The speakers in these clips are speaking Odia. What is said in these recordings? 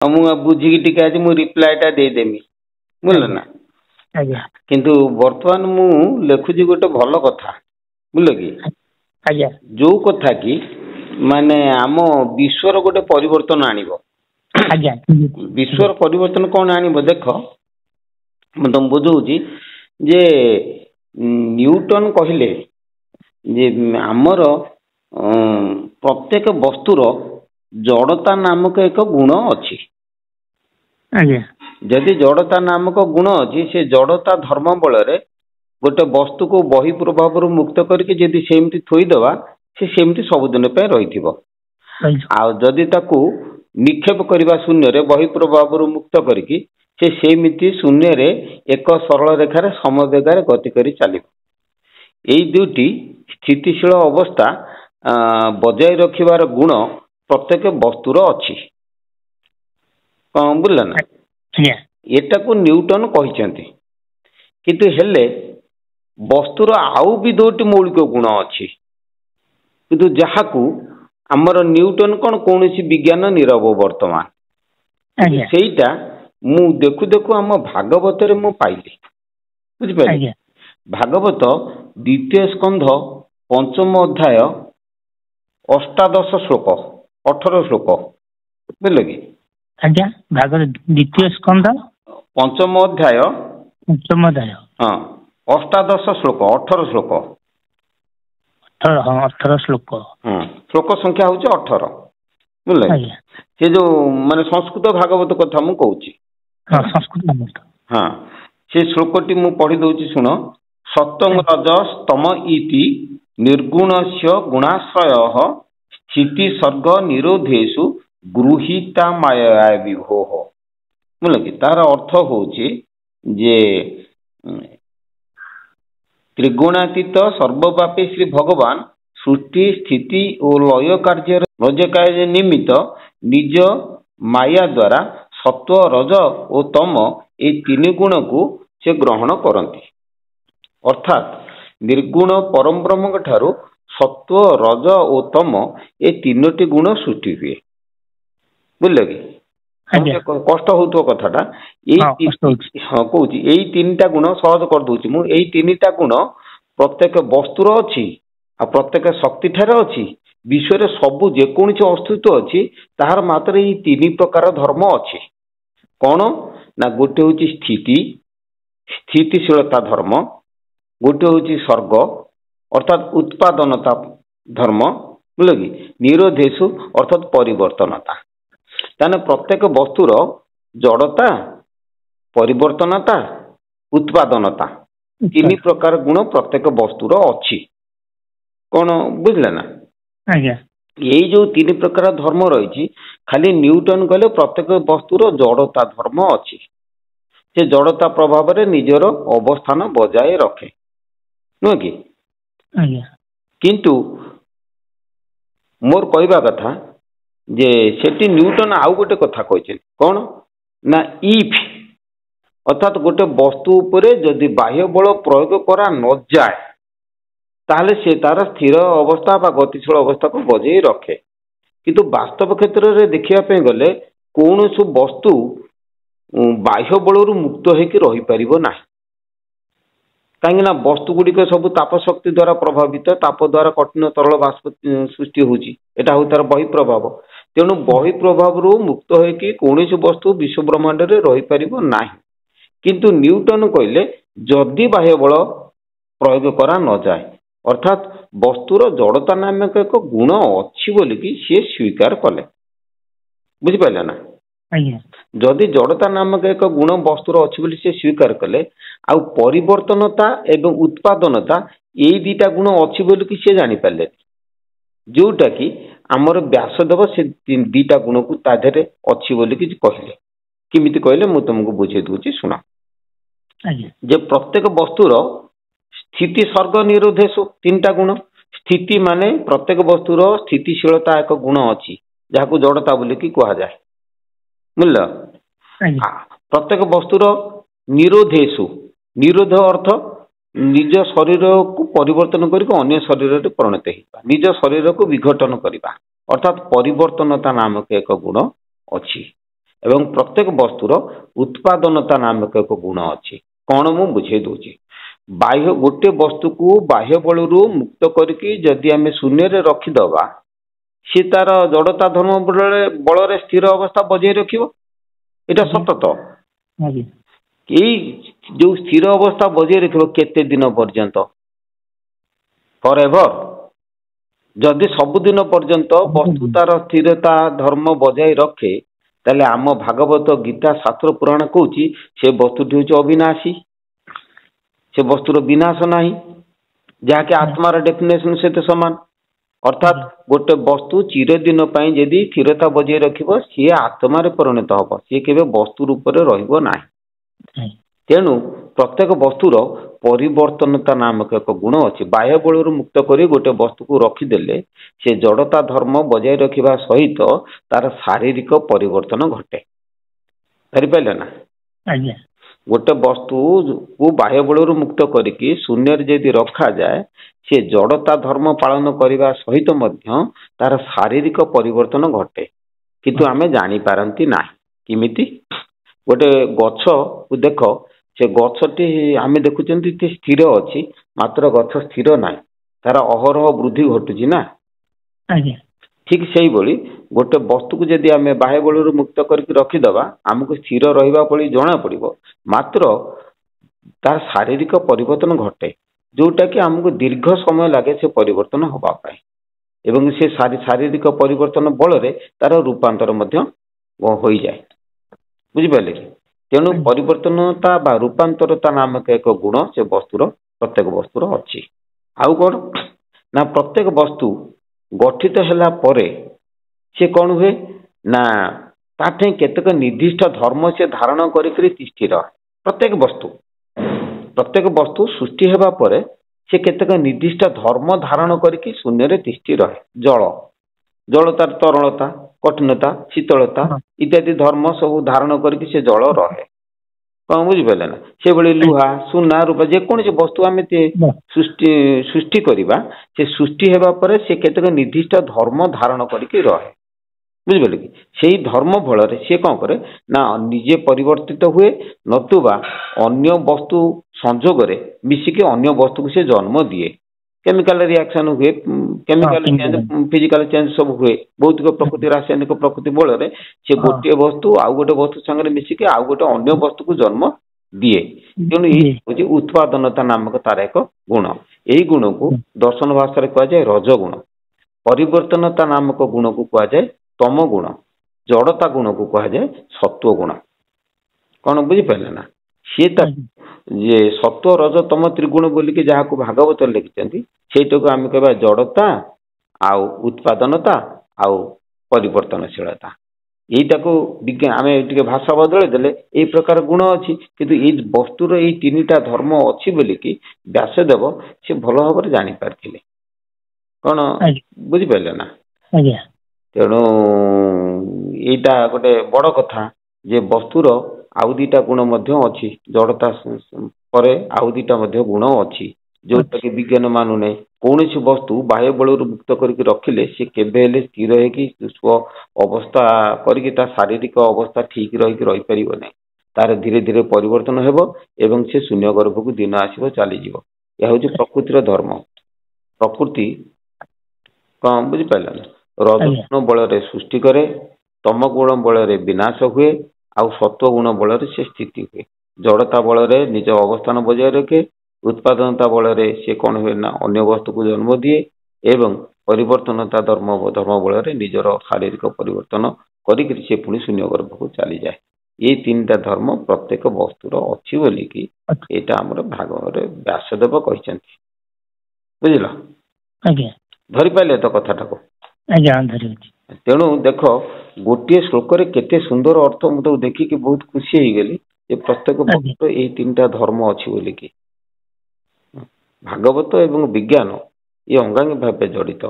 ମୁଁ ବୁझिकी टिके आज मु रिप्लायटा देदेमी बुझल ना आज्ञा किंतु वर्तमान मु लेखुची गोटे भल कथा बुझल कि आज्ञा जो कथा कि माने आम विश्वर गोटे परिवर्तन आनिबो आज्ञा विश्वर परिवर्तन कौन आनिबो देख मैं तुम बुझाऊँ जे न्यूटन कहले जे आमर प्रत्येक वस्तुर जड़ता नामक एक गुण अच्छी आज्ञा जदि जड़ता नामक गुण अच्छी से जड़ता धर्म बल गोटे वस्तु को बही प्रभाव मुक्त करके जदि सेमती थोईदवा से सेमती सबुदिन पे रही जदि ताकू निक्षेप करने शून्य रे बही प्रभाव मुक्त करके से सेमती शून्य रे एक सरल रेखार समवेगार गति करी चलिबो एई दुटी स्थितिशील अवस्था बजाय रखिबार गुण प्रत्येक वस्तुर अच्छी कौन बुझल ना एटा को न्यूटन कहिसेंती किंतु हेले वस्तुर आउ भी दोटी मौलिक गुण अच्छी किंतु जहाकू आमर न्यूटन कौन कौन विज्ञान नीरव वर्तमान सेटा मु देखु देखु आम भागवत रे मु पाइली बुझिपारे भागवत द्वितीय स्कंध पंचम अध्याय अष्टादश श्लोक 18 श्लोक बुझल कि आज्ञा भागवत द्वितीय स्कंध पंचम अध्याय हाँ अष्टादश श्लोक 18 श्लोक 18 श्लोक श्लोक संख्या हूँ 18 बुझल से जो माने संस्कृत भागवत कथा मु कहूची संस्कृत हाँ से श्लोकटी मु पढ़ी दउची सुन सत्यं रजस्तम इति निर्गुणस्य गुणाश्रयः स्थिति सर्ग निरोधेषु गृहीता माया विभोः बुझल कि तार अर्थ होची जे त्रिगुणातीत सर्वव्यापी श्री भगवान सृष्टि स्थिति और लय कार्य निमित्त निज माया द्वारा सत्व रज और तम ये तीन गुण को से ग्रहण करती अर्थात निर्गुण परम ब्रह्म ठारू सत्व रज और तम ये तीनोटी गुण सृष्टि हुए बुझल कि कष्ट हो कथाटा हाँ कौच यही तीन टा गुण सहज कर दूची मु यही तीन टा गुण प्रत्येक वस्तुर अच्छी आ प्रत्येक शक्ति ठार अच्छी विश्व सबू जेकोसी अस्तित्व अच्छी तार मात्र ये तीन प्रकार धर्म अच्छी कौन ना गोटे हूँ स्थिति स्थितिशीलता धर्म गोटे हूँ स्वर्ग अर्थात उत्पादनता धर्म बुझल कि निरोधेशु अर्थात परिवर्तनता ताने प्रत्येक वस्तुर जड़ता परिवर्तनता उत्पादनता तीन प्रकार गुण प्रत्येक वस्तुर अच्छी कौन बुझले ना यही जो तीन प्रकार धर्म रही खाली न्यूटन कहले प्रत्येक वस्तुर जड़ता धर्म अच्छी से जड़ता प्रभाव रे निजर अवस्थान बजाय रखे नुह कि किंतु मोर कहवा कथा जे सेठी न्यूटन आउ गोटे कथा कहते कौन ना इफ अर्थात गोटे वस्तु उपरे जदि बाह्य बल प्रयोग करा न जाए ताहले से तार स्थिर अवस्था बा गतिशील अवस्था को बजाय रखे किंतु वास्तव क्षेत्र में देखा गले कौन सब वस्तु बाह्य बल मुक्त होकर रही पारिबो नाही कहीं वस्तु गुड़िक सब ताप शक्ति द्वारा प्रभावित ताप द्वारा कठिन तरल बाष्प सृष्टि होची एटा हो तार बहि प्रभाव तेणु बहि प्रभाव मुक्त होकर कौन वस्तु विश्व ब्रह्मांड में रही पारिबो नाही किंतु न्यूटन कहले जदि बाह्य बल प्रयोग करा न जाए अर्थात वस्तुर जड़ता नामक एक गुण अच्छी बोलिकी सी स्वीकार कले बुझिपारे ना जदि जड़ता नामक एक गुण वस्तुर अच्छी बोली सी स्वीकार कले आउ परिवर्तनता एवं उत्पादनता यही दीटा गुण अच्छी बोलिकी सी जानी पारे जोटा कि आमर व्यासदेव से दीटा गुण को ताधे अच्छी बोलिकी कहले किमिति कहले मु तुमको बुझे दूची सुना जे प्रत्येक वस्तुर स्थिति सर्ग निरोधेशु तीन टा गुण स्थिति माने प्रत्येक वस्तुर स्थितिशीलता एक गुण अच्छी जहाँ जड़ता बोलिकी कह जाए बुझल प्रत्येक वस्तुर निरोधेशु निरोध अर्थ निज शरीर को परिवर्तन करके अन्य शरीर में परिणत होगा निज शरीर को विघटन करवा अर्थात परिवर्तनता नामक एक गुण अच्छी ଏବଂ ପ୍ରତ୍ୟେକ ବସ୍ତୁର ଉତ୍ପାଦନତା ନାମକ ଏକ ଗୁଣ ଅଛି। କଣ ମୁଁ ବୁଝେଇ ଦଉଛି। ବାହ୍ୟ ଗୋଟେ ବସ୍ତୁକୁ ବାହ୍ୟ ବଳରୁ ମୁକ୍ତ କରିକି ଯଦି ଆମେ ଶୂନ୍ୟରେ ରଖିଦବା ସେ ତାର ଜଡ଼ତା ଧର୍ମ ବଳରେ ସ୍ଥିର ଅବସ୍ଥା ବଜାଇ ରଖିବ। ଏଇଟା ଆଜ୍ଞା ସତ ତ। ଆଜ୍ଞା ଏଇ ଯୋଉ ସ୍ଥିର ଅବସ୍ଥା ବଜାଇ ରଖିବ କେତେ ଦିନ ପର୍ଯ୍ୟନ୍ତ? ଫରଏଭର। ଯଦି ସବୁଦିନ ପର୍ଯ୍ୟନ୍ତ ବସ୍ତୁ ତାର ସ୍ଥିରତା ଧର୍ମ ବଜାଇ ରଖେ ତାହେଲେ ଆମ ଭାଗବତ ଗୀତା ଶାସ୍ତ୍ର ପୁରାଣ କହୁଛି ସେ ବସ୍ତୁଟି ହଉଛି ଅବିନାଶୀ, ସେ ବସ୍ତୁର ବିନାଶ ନାହିଁ, ଯାହାକି ଆତ୍ମାର ଡେଫିନେସନ ସହିତ ସମାନ। ଅର୍ଥାତ ଗୋଟେ ବସ୍ତୁ ଚିରଦିନ ପାଇଁ ଯଦି ସ୍ଥିରତା ବଜାଇ ରଖିବ ସିଏ ଆତ୍ମାରେ ପରିଣତ ହବ, ସିଏ କେବେ ବସ୍ତୁ ରୂପରେ ରହିବ ନାହିଁ। ତେଣୁ ପ୍ରତ୍ୟେକ ବସ୍ତୁର ପରିବର୍ତ୍ତନତା ନାମକ ଏକ ଗୁଣ ଅଛି। ବାହ୍ୟ ବଳରୁ ମୁକ୍ତ କରି ଗୋଟେ ବସ୍ତୁକୁ ରଖିଦେଲେ ସେ ଜଡ଼ତା ଧର୍ମ ବଜାୟ ରଖିବା ସହିତ ତାର ଶାରୀରିକ ପରିବର୍ତ୍ତନ ଘଟେ। ବୁଝିପାରିଲେ ନା? ଆଜ୍ଞା ଗୋଟେ ବସ୍ତୁକୁ ବାହ୍ୟ ବଳରୁ ମୁକ୍ତ କରିକି ଶୂନ୍ୟରେ ଯଦି ରଖାଯାଏ ସେ ଜଡ଼ତା ଧର୍ମ ପାଳନ କରିବା ସହିତ ମଧ୍ୟ ତାର ଶାରୀରିକ ପରିବର୍ତ୍ତନ ଘଟେ, କିନ୍ତୁ ଆମେ ଜାଣିପାରନ୍ତି ନାହିଁ। କେମିତି? ଗୋଟେ ଗଛକୁ ଦେଖ, ସେ ଗଛଟି ଆମେ ଦେଖୁଛନ୍ତି ଯେ ସ୍ଥିର ଅଛି, ମାତ୍ର ଗଛ ସ୍ଥିର ନାହିଁ, ତାର ଅହରହ ବୃଦ୍ଧି ଘଟୁଛି ନା। ଆଜ୍ଞା ଠିକ ସେଇଭଳି ଗୋଟେ ବସ୍ତୁକୁ ଯଦି ଆମେ ବାହ୍ୟ ବଳରୁ ମୁକ୍ତ କରିକି ରଖିଦେବା ଆମକୁ ସ୍ଥିର ରହିବା ଭଳି ଜଣା ପଡ଼ିବ, ମାତ୍ର ତାର ଶାରୀରିକ ପରିବର୍ତ୍ତନ ଘଟେ, ଯୋଉଟା କି ଆମକୁ ଦୀର୍ଘ ସମୟ ଲାଗେ ସେ ପରିବର୍ତ୍ତନ ହେବା ପାଇଁ। ଏବଂ ସେ ଶାରୀରିକ ପରିବର୍ତ୍ତନ ବଳରେ ତାର ରୂପାନ୍ତର ମଧ୍ୟ ହୋଇଯାଏ। ବୁଝିପାରିଲେ କି? ତେଣୁ ପରିବର୍ତ୍ତନତା ବା ରୂପାନ୍ତରତା ନାମକ ଏକ ଗୁଣ ସେ ବସ୍ତୁର ପ୍ରତ୍ୟେକ ବସ୍ତୁର ଅଛି। ଆଉ କଣ ନା ପ୍ରତ୍ୟେକ ବସ୍ତୁ ଗଠିତ ହେଲା ପରେ ସେ କଣ ହୁଏ ନା ତା ଠେଇଁ କେତେକ ନିର୍ଦ୍ଦିଷ୍ଟ ଧର୍ମ ସେ ଧାରଣ କରିକିରି ତିଷ୍ଠି ରହେ। ପ୍ରତ୍ୟେକ ବସ୍ତୁ ସୃଷ୍ଟି ହେବା ପରେ ସେ କେତେକ ନିର୍ଦ୍ଦିଷ୍ଟ ଧର୍ମ ଧାରଣ କରିକି ଶୂନ୍ୟରେ ତିଷ୍ଠି ରହେ। ଜଳତାର ତରଳତା, କଠିନତା, ଶୀତଳତା ଇତ୍ୟାଦି ଧର୍ମ ସବୁ ଧାରଣ କରିକି ସେ ଜଳ ରହେ। କଣ ବୁଝିପାରିଲେ ନା? ସେଭଳି ଲୁହା, ସୁନା, ରୂପା ଯେକୌଣସି ବସ୍ତୁ ଆମେ ସୃଷ୍ଟି କରିବା ସେ ସୃଷ୍ଟି ହେବା ପରେ ସେ କେତେକ ନିର୍ଦ୍ଦିଷ୍ଟ ଧର୍ମ ଧାରଣ କରିକି ରହେ। ବୁଝିପାରିଲେ କି? ସେଇ ଧର୍ମ ଫଳରେ ସିଏ କଣ କରେ ନା ନିଜେ ପରିବର୍ତ୍ତିତ ହୁଏ, ନତୁବା ଅନ୍ୟ ବସ୍ତୁ ସଂଯୋଗରେ ମିଶିକି ଅନ୍ୟ ବସ୍ତୁକୁ ସେ ଜନ୍ମ ଦିଏ। କେମିକାଲ ରିଆକ୍ସନ ହୁଏ, କେମିକାଲ ଚେଞ୍ଜ, ଫିଜିକାଲ ଚେଞ୍ଜ ସବୁ ହୁଏ। ଭୌତିକ ପ୍ରକୃତି, ରାସାୟନିକ ପ୍ରକୃତି ବଳରେ ସେ ଗୋଟିଏ ବସ୍ତୁ ଆଉ ଗୋଟେ ବସ୍ତୁ ସାଙ୍ଗରେ ମିଶିକି ଆଉ ଗୋଟେ ଅନ୍ୟ ବସ୍ତୁକୁ ଜନ୍ମ ଦିଏ। ତେଣୁ ଏଇ ହଉଛି ଉତ୍ପାଦନତା ନାମକ ତାର ଏକ ଗୁଣ। ଏଇ ଗୁଣକୁ ଦର୍ଶନ ଭାଷାରେ କୁହାଯାଏ ରଜଗୁଣ। ପରିବର୍ତ୍ତନତା ନାମକ ଗୁଣକୁ କୁହାଯାଏ ତମ ଗୁଣ। ଜଡ଼ତା ଗୁଣକୁ କୁହାଯାଏ ସତ୍ୱ ଗୁଣ। କଣ ବୁଝିପାରିଲେ ନା? ସିଏ ତା ଯେ ସତ୍ୱ ରଜ ତମ ତ୍ରିଗୁଣ ବୋଲିକି ଯାହାକୁ ଭାଗବତ ଲେଖିଛନ୍ତି ସେଇଟାକୁ ଆମେ କହିବା ଜଡ଼ତା, ଆଉ ଉତ୍ପାଦନତା, ଆଉ ପରିବର୍ତ୍ତନଶୀଳତା। ଏଇଟାକୁ ଆମେ ଟିକେ ଭାଷା ବଦଳେଇ ଦେଲେ ଏଇ ପ୍ରକାର ଗୁଣ ଅଛି, କିନ୍ତୁ ଏଇ ବସ୍ତୁର ଏଇ ତିନିଟା ଧର୍ମ ଅଛି ବୋଲିକି ବ୍ୟାସଦେବ ସେ ଭଲ ଭାବରେ ଜାଣିପାରିଥିଲେ। କଣ ବୁଝିପାରିଲେ ନା? ତେଣୁ ଏଇଟା ଗୋଟେ ବଡ଼ କଥା ଯେ ବସ୍ତୁର ଆଉ ଦିଟା ଗୁଣ ମଧ୍ୟ ଅଛି। ଜଡ଼ତା ପରେ ଆଉ ଦିଟା ମଧ୍ୟ ଗୁଣ ଅଛି, ଯୋଉଟା କି ବିଜ୍ଞାନ ମାନୁନାହିଁ। କୌଣସି ବସ୍ତୁ ବାହ୍ୟ ବଳରୁ ମୁକ୍ତ କରିକି ରଖିଲେ ସେ କେବେ ହେଲେ ସ୍ଥିର ହେଇକି ସ୍ୱ ଅବସ୍ଥା କରିକି ତା ଶାରୀରିକ ଅବସ୍ଥା ଠିକ ରହିକି ରହିପାରିବ ନାହିଁ। ତାର ଧୀରେ ଧୀରେ ପରିବର୍ତ୍ତନ ହେବ ଏବଂ ସେ ଶୂନ୍ୟ ଗର୍ଭକୁ ଦିନ ଆସିବ, ଚାଲିଯିବ। ଏହା ହଉଛି ପ୍ରକୃତିର ଧର୍ମ। ପ୍ରକୃତି କଣ ବୁଝିପାରିଲ ନା? ରଜଗୁଣ ବଳରେ ସୃଷ୍ଟି କରେ, ତମ ଗୁଣ ବଳରେ ବିନାଶ ହୁଏ, ଆଉ ସତ୍ୱ ଗୁଣ ବଳରେ ସେ ସ୍ଥିତି ହୁଏ। ଜଡ଼ତା ବଳରେ ନିଜ ଅବସ୍ଥାନ ବଜାୟ ରଖେ, ଉତ୍ପାଦନତା ବଳରେ ସେ କଣ ହୁଏ ନା ଅନ୍ୟ ବସ୍ତୁକୁ ଜନ୍ମ ଦିଏ, ଏବଂ ପରିବର୍ତ୍ତନତା ଧର୍ମ ବଳରେ ନିଜର ଶାରୀରିକ ପରିବର୍ତ୍ତନ କରିକିରି ସେ ପୁଣି ଶୂନ୍ୟ ଗର୍ଭକୁ ଚାଲିଯାଏ। ଏଇ ତିନିଟା ଧର୍ମ ପ୍ରତ୍ୟେକ ବସ୍ତୁର ଅଛି ବୋଲିକି ଏଇଟା ଆମର ଭାଗବତରେ ବ୍ୟାସଦେବ କହିଛନ୍ତି। ବୁଝିଲ? ଧରିପାରିଲେ ତ କଥାଟାକୁ? ତେଣୁ ଦେଖ ଗୋଟିଏ ଶ୍ଲୋକରେ କେତେ ସୁନ୍ଦର ଅର୍ଥ, ମୁଁ ତାକୁ ଦେଖିକି ବହୁତ ଖୁସି ହେଇଗଲି ଯେ ପ୍ରତ୍ୟେକ ବସ୍ତୁର ଏଇ ତିନିଟା ଧର୍ମ ଅଛି ବୋଲିକି। ଭାଗବତ ଏବଂ ବିଜ୍ଞାନ ଏ ଅଙ୍ଗାଙ୍ଗୀ ଭାବେ ଜଡ଼ିତ,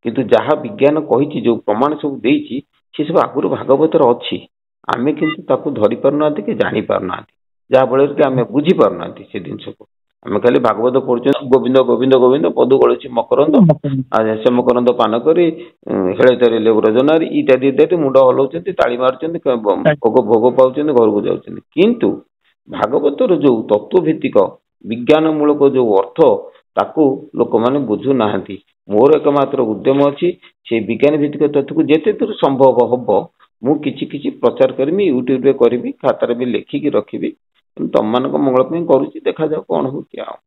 କିନ୍ତୁ ଯାହା ବିଜ୍ଞାନ କହିଛି, ଯୋଉ ପ୍ରମାଣ ସବୁ ଦେଇଛି, ସେ ସବୁ ଆଗରୁ ଭାଗବତରେ ଅଛି। ଆମେ କିନ୍ତୁ ତାକୁ ଧରି ପାରୁନାହାନ୍ତି କି ଜାଣି ପାରୁନାହାନ୍ତି, ଯାହା ଫଳରେ କି ଆମେ ବୁଝିପାରୁନାହାନ୍ତି ସେ ଜିନିଷକୁ। ଆମେ ଖାଲି ଭାଗବତ ପଢୁଛନ୍ତି ଗୋବିନ୍ଦ ଗୋବିନ୍ଦ ଗୋବିନ୍ଦ ପଦୁ ଗଳୁଛି ମକରନ୍ଦ ସେ ମକରନ୍ଦ ପାନ କରି ହେଳେ ତରିଲେ ବ୍ରଜନାରୀ ଇତ୍ୟାଦି ଇତ୍ୟାଦି ମୁଣ୍ଡ ହଲଉଛନ୍ତି ତାଳି ମାରୁଛନ୍ତି ଭୋଗ ପାଉଛନ୍ତି ଘରକୁ ଯାଉଛନ୍ତି। କିନ୍ତୁ ଭାଗବତର ଯୋଉ ତତ୍ଵଭିତ୍ତିକ ବିଜ୍ଞାନ ମୂଳକ ଯୋଉ ଅର୍ଥ ତାକୁ ଲୋକମାନେ ବୁଝୁନାହାନ୍ତି। ମୋର ଏକମାତ୍ର ଉଦ୍ୟମ ଅଛି ସେ ବିଜ୍ଞାନ ଭିତ୍ତିକ ତଥ୍ୟକୁ ଯେତେ ଦୂର ସମ୍ଭବ ହବ ମୁଁ କିଛି କିଛି ପ୍ରଚାର କରିବି, ୟୁଟ୍ୟୁବରେ କରିବି, ଖାତାରେ ବି ଲେଖିକି ରଖିବି। ତମମାନଙ୍କ ମଙ୍ଗଳ ପାଇଁ କରୁଛି, ଦେଖାଯାଉ କଣ ହଉଛି ଆଉ।